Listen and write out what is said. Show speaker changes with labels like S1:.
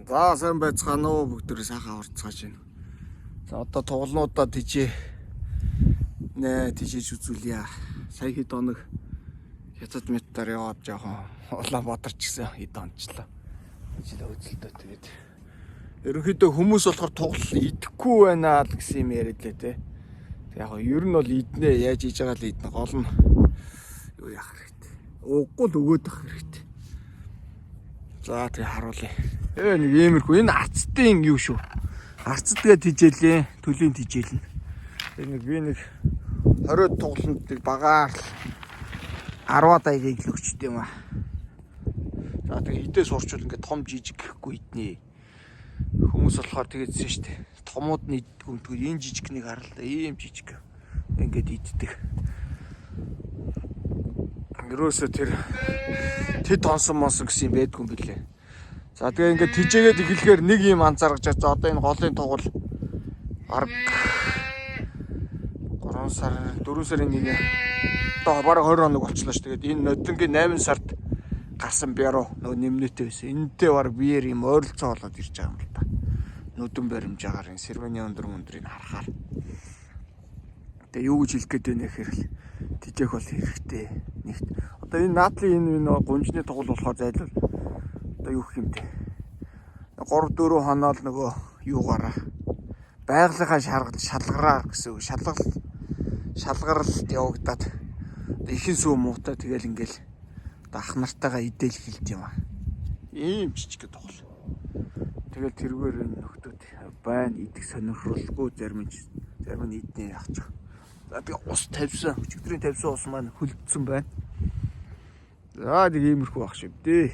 S1: За сайн байцгаана уу бүгдээ сайхан орцгааж байна. За одоо тоглоомудаа тийжээж үзүүлье. Сая хэд хоног хятад метраар яваад жоохон Улаанбаатар ч гэсэн хэд онцлоо. Жил үзэлтэй тэгээд ерөнхийдөө хүмүүс болохоор тоглол идэхгүй байна л гэсэн юм яриад лээ те. Яг ер нь бол иднэ яаж хийж байгаа л иднэ гол нь юу яах хэрэгтэй. Уггүй л өгөөд ах хэрэгтэй. За тэг харуулъя. Нэг иймэрхүү энэ арцтын юу шүү. Арцтгаа тижээлээ, төлийн тижээлнэ. Нэг би нэг 20 тоглолтод нэг багаар 10 дайгийг л өгчтэй юм аа. За тэг хідээ сурчвал ингээд том жижиг гэхгүй иднэ. Хүмүүс болохоор тэгээдсэн шүү дээ. Томууд нь иддэг өмтгөө энэ жижигнийг харал да. Ийм жижиг ингээд иддэг. Ерөөсөө тэр тэд тонсон гэсэн юм байдгүй юм билээ. За тэгээ ингээд тижээгээд эхлэхээр нэг юм анзааргаж байгаа. За одоо энэ голын тоглол арга 3 сар 4 сарын 1 одоо бараг 20 хоног болчихлоо ш. Тэгээд энэ нодлонгийн 8 сард гарсан бяруу нөгөө нэмнэтэй байсан. Энэтэй бараг биеэр юм ойролцоо болоод ирж байгаа юм л та. Нүдэн баримжаагаар энэ серваний өндрийг харахаар. Тэгээ юу гэж хэлэх гээд байна гэхээр л тижээх бол хэрэгтэй. Нэгт одоо энэ наадлын энэ гунжны тоглол болохоор зайлвал одоо юу гэх юм те 3-4 хоноо л нөгөө юугаараа байгалийнхаа шалгараар гэсэн үг шалгаралт явагдаад ихэн сүү муутай тэгэл ингээл ах нартайгаа идэл хэлд юм аа. Ийм жижиг тоглол. Тэгэл тэргээр энэ нөхдүүд байна идэх сонирхолгүй зарим нь иднэ яачих. За би ус тавьсан өчигдрийн тавьсан ус маань хөлдсөн байна. За нэг иймэрхүү ах шиг дээ.